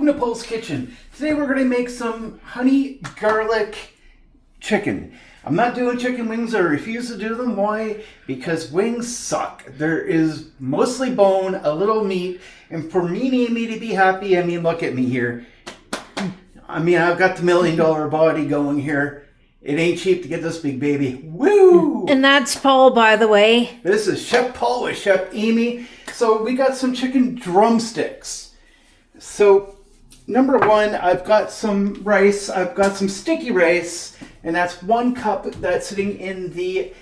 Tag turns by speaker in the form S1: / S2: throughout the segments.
S1: Welcome to Poul's Kitchen. Today we're going to make some honey garlic chicken. I'm not doing chicken wings. I refuse to do them. Why? Because wings suck. There is mostly bone, a little meat, and for me and Amy to be happy, I mean, look at me here. I mean, I've got the $1 million body going here. It ain't cheap to get this big baby. Woo!
S2: And that's Poul, by the way.
S1: This is Chef Poul with Chef Amy. So we got some chicken drumsticks. So, number one, I've got some rice. I've got some sticky rice, and that's 1 cup that's sitting in the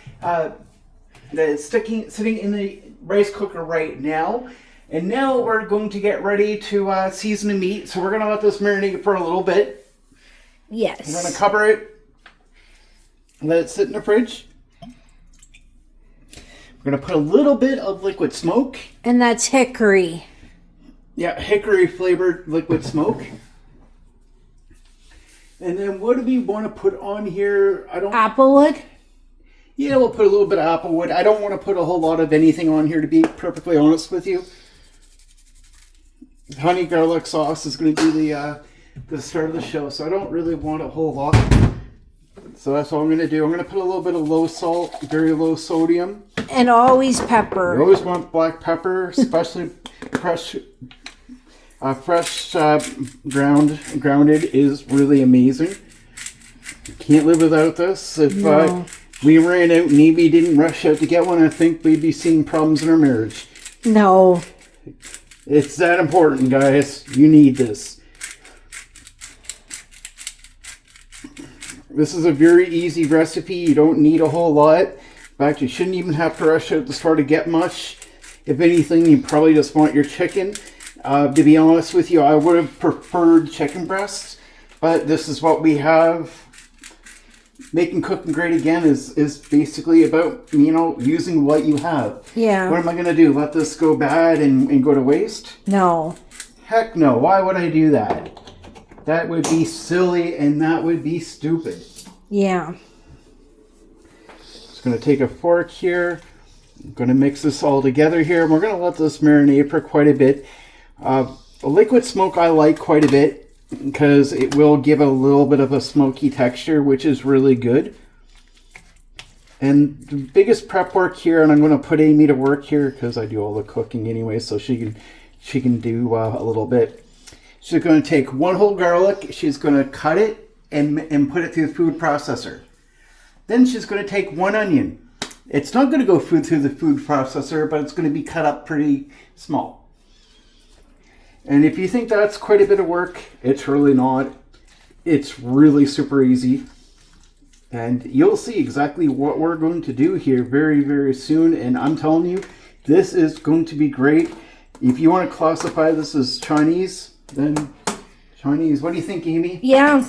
S1: sitting in the rice cooker right now. And now we're going to get ready to season the meat. So we're going to let this marinate for a little bit.
S2: Yes.
S1: I'm going to cover it. Let it sit in the fridge. We're going to put a little bit of liquid smoke.
S2: And that's hickory.
S1: Yeah, hickory flavored liquid smoke. And then what do we want to put on here?
S2: Applewood?
S1: Yeah, we'll put a little bit of applewood. I don't want to put a whole lot of anything on here, to be perfectly honest with you. Honey garlic sauce is going to be the start of the show, so I don't really want a whole lot. So that's what I'm going to do. I'm going to put a little bit of low salt, very low sodium.
S2: And always pepper.
S1: You always want black pepper, especially fresh grounded is really amazing. Can't live without this. If we ran out and Amy didn't rush out to get one, I think we'd be seeing problems in our marriage.
S2: No.
S1: It's that important, guys. You need this. This is a very easy recipe. You don't need a whole lot. In fact, you shouldn't even have to rush out at the store to get much. If anything, you probably just want your chicken. To be honest with you, I would have preferred chicken breasts, but this is what we have. Making cooking great again is basically about, using what you have.
S2: Yeah.
S1: What am I going to do? Let this go bad and go to waste?
S2: No.
S1: Heck no. Why would I do that? That would be silly and that would be stupid.
S2: Yeah.
S1: Just going to take a fork here. I'm going to mix this all together here. We're going to let this marinate for quite a bit. The liquid smoke I like quite a bit because it will give a little bit of a smoky texture, which is really good. And the biggest prep work here, and I'm going to put Amy to work here because I do all the cooking anyway, so she can do a little bit. She's going to take 1 whole garlic. She's going to cut it and put it through the food processor. Then she's going to take 1 onion. It's not going to go through the food processor, but it's going to be cut up pretty small. And if you think that's quite a bit of work, it's really not. It's really super easy. And you'll see exactly what we're going to do here very, very soon. And I'm telling you, this is going to be great. If you want to classify this as Chinese, then Chinese. What do you think, Amy?
S2: Yeah.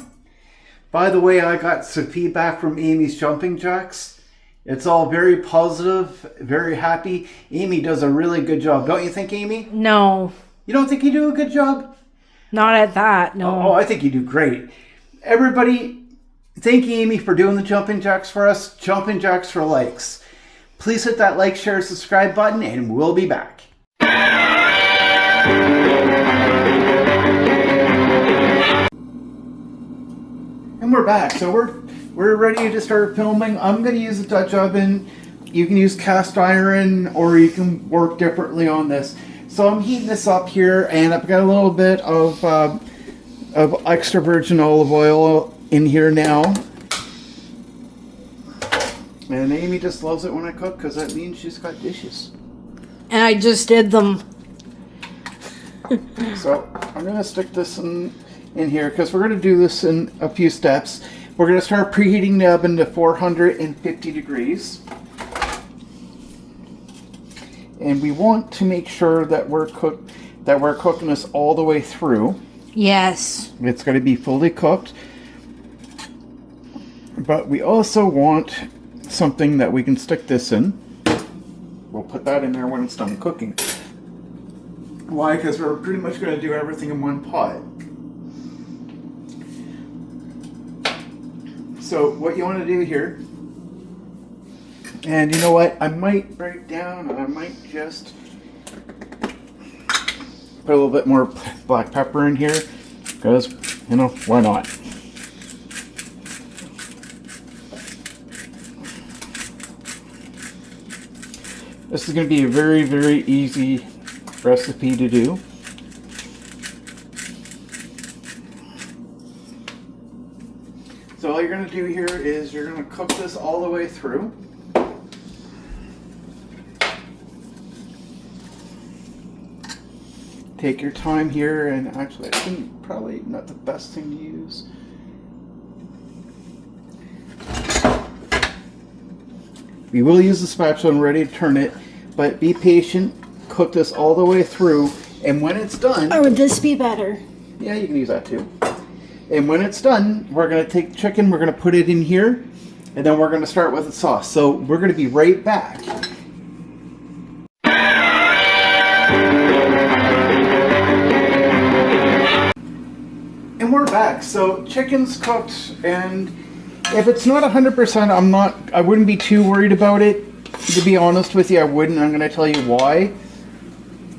S1: By the way, I got some feedback from Amy's jumping jacks. It's all very positive, very happy. Amy does a really good job. Don't you think, Amy?
S2: No.
S1: You don't think you do a good job?
S2: Not at that, no.
S1: Oh, I think you do great. Everybody, thank you, Amy, for doing the jumping jacks for us. Jumping jacks for likes. Please hit that like, share, subscribe button, and we'll be back. And we're back. So we're ready to start filming. I'm going to use a Dutch oven. You can use cast iron, or you can work differently on this. So I'm heating this up here, and I've got a little bit of extra virgin olive oil in here now. And Amy just loves it when I cook because that means she's got dishes.
S2: And I just did them.
S1: So I'm going to stick this in here because we're going to do this in a few steps. We're going to start preheating the oven to 450 degrees. And we want to make sure that we're cooking this all the way through.
S2: Yes.
S1: It's going to be fully cooked. But we also want something that we can stick this in. We'll put that in there when it's done cooking. Why? Because we're pretty much going to do everything in one pot. So what you want to do here, and you know what, I might break down, and I might just put a little bit more black pepper in here. because, you know, why not? This is going to be a very, very easy recipe to do. So all you're going to do here is you're going to cook this all the way through. Take your time here, and actually I think probably not the best thing to use. We will use the spatula and ready to turn it, but be patient, cook this all the way through, and when it's done...
S2: Or would this be better?
S1: Yeah, you can use that too. And when it's done, we're going to take the chicken, we're going to put it in here, and then we're going to start with the sauce. So we're going to be right back. And we're back. So chicken's cooked, and if it's not 100%, I wouldn't be too worried about it. To be honest with you, I wouldn't. I'm going to tell you why.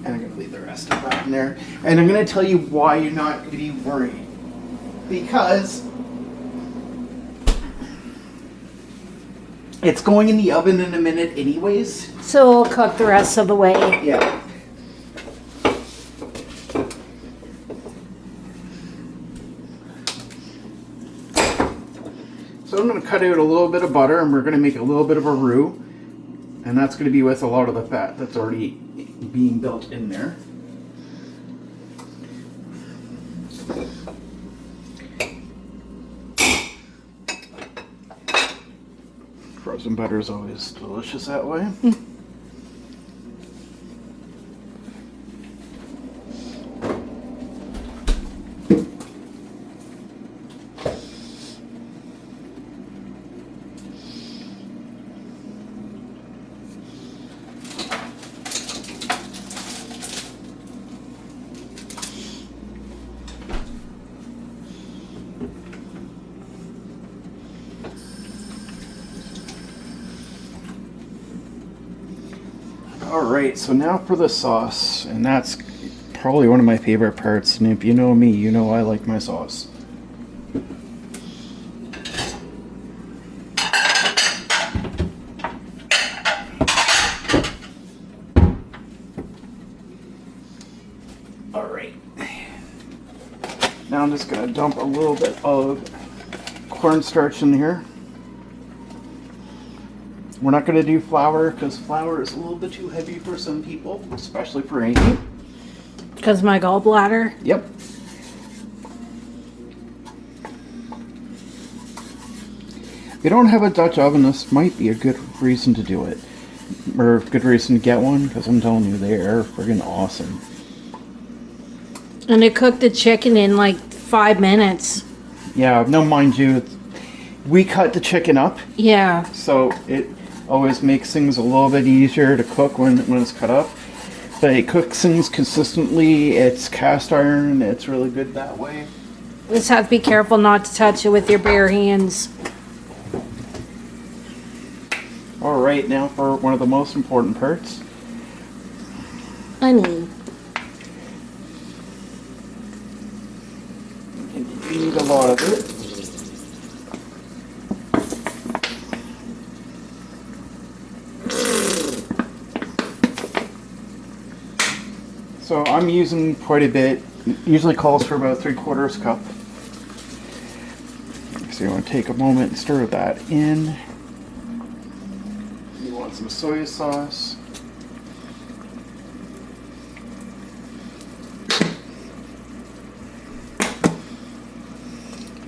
S1: And I'm going to leave the rest of that in there. And I'm going to tell you why you're not going to be worried. Because it's going in the oven in a minute anyways.
S2: So we'll cook the rest of the way.
S1: Yeah. So I'm going to cut out a little bit of butter, and we're going to make a little bit of a roux. And that's going to be with a lot of the fat that's already being built in there. Frozen butter is always delicious that way. Alright, so now for the sauce, and that's probably one of my favorite parts, and if you know me, you know I like my sauce. Alright, now I'm just going to dump a little bit of cornstarch in here. We're not going to do flour because flour is a little bit too heavy for some people, especially for Amy.
S2: Because my gallbladder?
S1: Yep. If you don't have a Dutch oven, this might be a good reason to do it. Or a good reason to get one, because I'm telling you, they are friggin' awesome.
S2: And it cooked the chicken in like 5 minutes.
S1: Yeah, no, mind you, we cut the chicken up.
S2: Yeah.
S1: So it always makes things a little bit easier to cook when it's cut up. But it cooks things consistently. It's cast iron. It's really good that way.
S2: Just have to be careful not to touch it with your bare hands.
S1: Alright, now for one of the most important parts.
S2: Honey.
S1: And you need a lot of it. So I'm using quite a bit. It usually calls for about 3/4 cup. So you want to take a moment and stir that in. You want some soy sauce.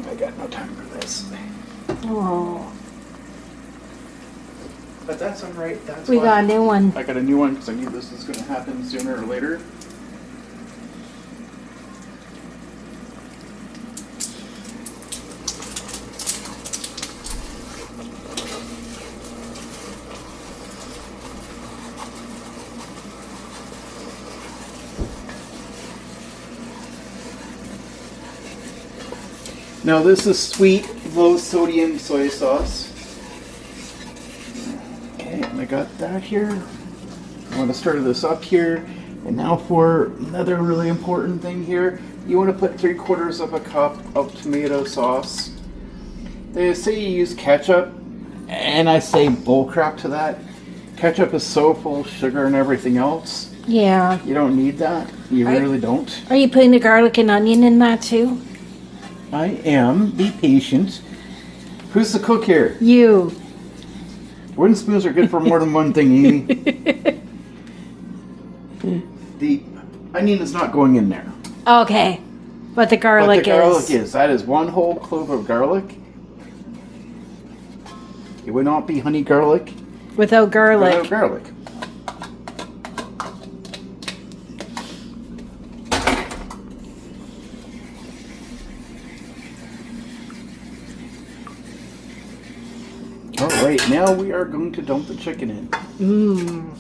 S1: I got no time for this.
S2: Oh.
S1: But that's alright. That's
S2: We
S1: fine.
S2: got a new one.
S1: I got a new one because I knew this was going to happen sooner or later. Now this is sweet, low sodium soy sauce. Okay, and I got that here. I want to stir this up here. And now for another really important thing here. You want to put 3/4 of a cup of tomato sauce. They say you use ketchup, and I say bullcrap to that. Ketchup is so full of sugar and everything else.
S2: Yeah.
S1: You don't need that. You really don't.
S2: Are you putting the garlic and onion in that too?
S1: I am. Be patient. Who's the cook here?
S2: You.
S1: Wooden spoons are good for more than one thing, Amy. The onion is not going in there.
S2: Okay. But the garlic
S1: But the garlic is. That is 1 whole clove of garlic. It would not be honey garlic
S2: without garlic.
S1: without garlic. All right, now we are going to dump the chicken in.
S2: Mmm.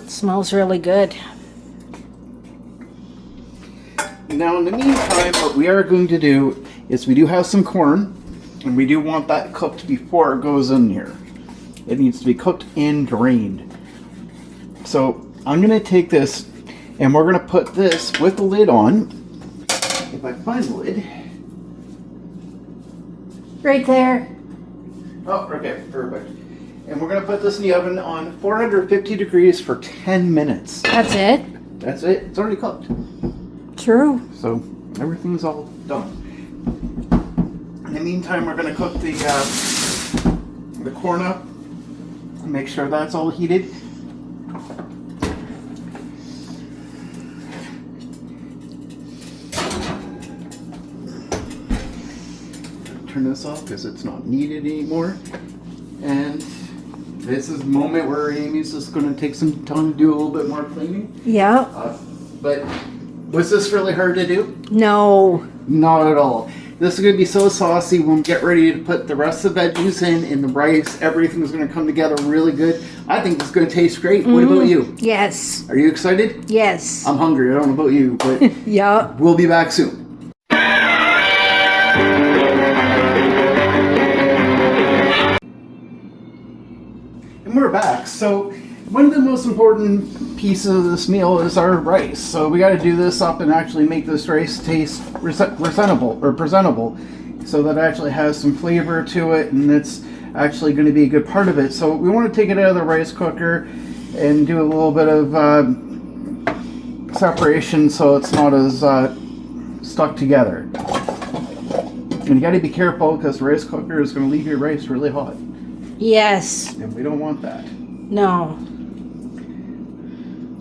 S2: Smells really good.
S1: Now, in the meantime, what we are going to do is we do have some corn, and we do want that cooked before it goes in here. It needs to be cooked and drained. So I'm going to take this, and we're going to put this with the lid on. If I find the lid.
S2: Right there.
S1: Oh, okay, perfect. And we're going to put this in the oven on 450 degrees for 10 minutes.
S2: That's it?
S1: That's it. It's already cooked.
S2: True.
S1: So everything's all done. In the meantime, we're going to cook the corn up. Make sure that's all heated. Turn this off because it's not needed anymore. And this is the moment where Amy's just going to take some time to do a little bit more cleaning.
S2: Yeah.
S1: But was this really hard to do?
S2: No.
S1: Not at all. This is going to be so saucy when we get ready to put the rest of the veggies in the rice. Everything's going to come together really good. I think it's going to taste great. What about you?
S2: Yes.
S1: Are you excited?
S2: Yes.
S1: I'm hungry. I don't know about you, but
S2: Yeah.
S1: we'll be back soon. And we're back. So one of the most important pieces of this meal is our rice. So we got to do this up and actually make this rice taste presentable, so that it actually has some flavor to it, and it's actually going to be a good part of it. So we want to take it out of the rice cooker and do a little bit of separation so it's not as stuck together. And you got to be careful because the rice cooker is going to leave your rice really hot.
S2: Yes.
S1: And we don't want that.
S2: No.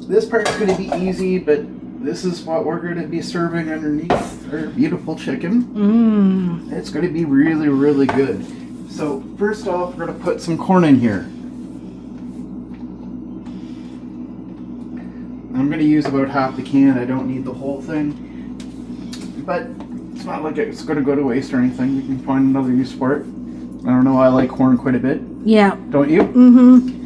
S1: This part's going to be easy, but this is what we're going to be serving underneath our beautiful chicken.
S2: Mmm.
S1: It's going to be really, really good. So first off, we're going to put some corn in here. I'm going to use about half the can. I don't need the whole thing. But it's not like it's going to go to waste or anything. You can find another use for it. I don't know, I like corn quite a bit.
S2: Yeah.
S1: Don't you?
S2: Mm-hmm.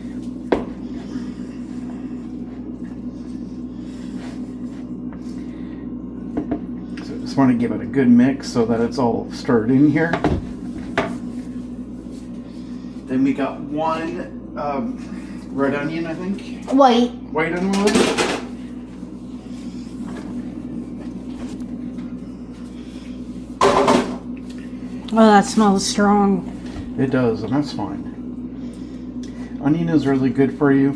S1: So I just want to give it a good mix so that it's all stirred in here. Then we got one red onion, I think.
S2: White.
S1: White onion.
S2: Oh, that smells strong.
S1: It does, and that's fine. Onion is really good for you.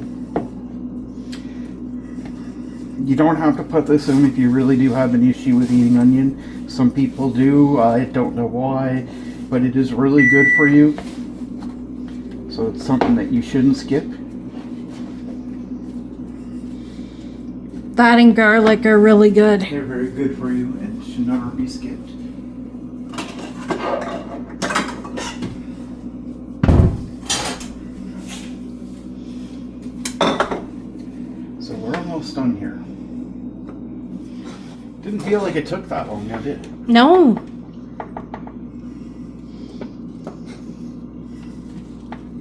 S1: You don't have to put this in if you really do have an issue with eating onion. Some people do. I don't know why, but it is really good for you. So it's something that you shouldn't skip.
S2: That and garlic are really good.
S1: They're very good for you and should never be skipped. So we're almost done here. Didn't feel like it took that long now, did it?
S2: No.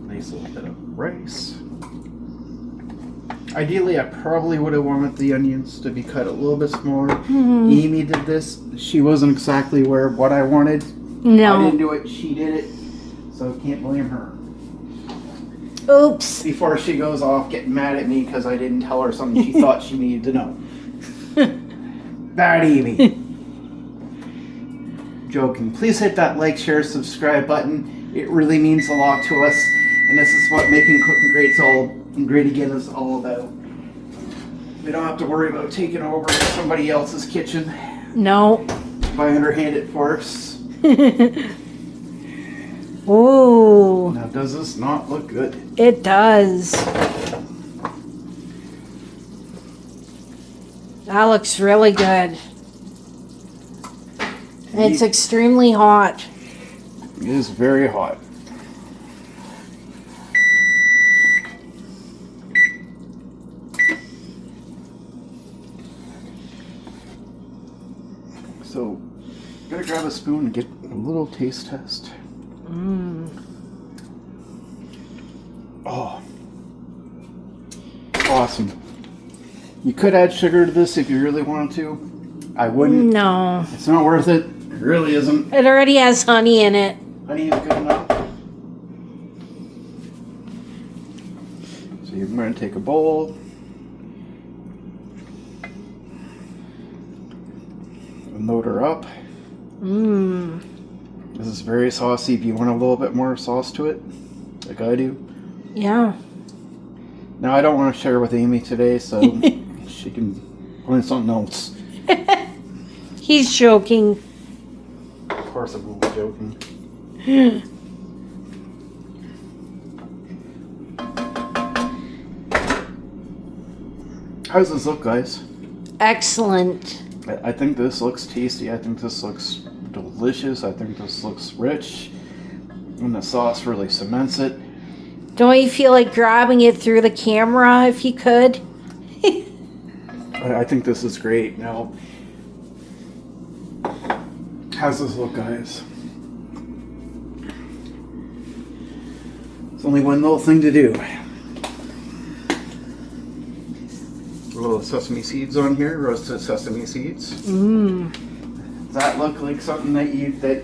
S1: Nice little bit of rice. Ideally, I probably would have wanted the onions to be cut a little bit smaller.
S2: Mm-hmm.
S1: Amy did this. She wasn't exactly what I wanted.
S2: No.
S1: I didn't do it. She did it. So can't blame her.
S2: Oops.
S1: Before she goes off getting mad at me because I didn't tell her something she thought she needed to know. Bad Amy. Joking. Please hit that like, share, subscribe button. It really means a lot to us. And this is what making Cooking Great Again is all about. We don't have to worry about taking over somebody else's kitchen
S2: No.
S1: by underhanded force.
S2: Ooh.
S1: Now, does this not look good?
S2: It does. That looks really good. It's extremely hot.
S1: It is very hot. So, I'm gonna grab a spoon and get a little taste test. Oh, awesome. You could add sugar to this if you really wanted to. I wouldn't.
S2: No.
S1: It's not worth it. It really isn't.
S2: It already has honey in it.
S1: Honey is good enough. So you're going to take a bowl. And load her up.
S2: Mmm.
S1: This is very saucy. If you want a little bit more sauce to it, like I do.
S2: Yeah.
S1: Now, I don't want to share with Amy today, so she can find something else.
S2: He's joking.
S1: Of course, I'm only joking. How does this look, guys?
S2: Excellent.
S1: I think this looks tasty. I think this looks delicious. I think this looks rich. And the sauce really cements it.
S2: Don't you feel like grabbing it through the camera if you could?
S1: I think this is great. Now, how's this look, guys? It's only one little thing to do. A little sesame seeds on here, roasted sesame seeds.
S2: Mmm.
S1: Does that look like something that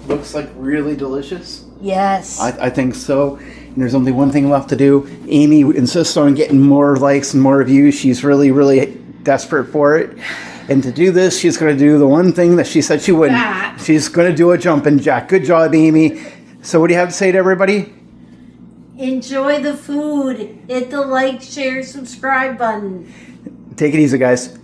S1: looks like really delicious?
S2: Yes.
S1: I think so. And there's only one thing left to do. Amy insists on getting more likes and more views. She's really, really desperate for it. And to do this, she's going to do the one thing that she said she wouldn't.
S2: That.
S1: She's going to do a jumping jack. Good job, Amy. So what do you have to say to everybody?
S2: Enjoy the food. Hit the like, share, subscribe button.
S1: Take it easy, guys.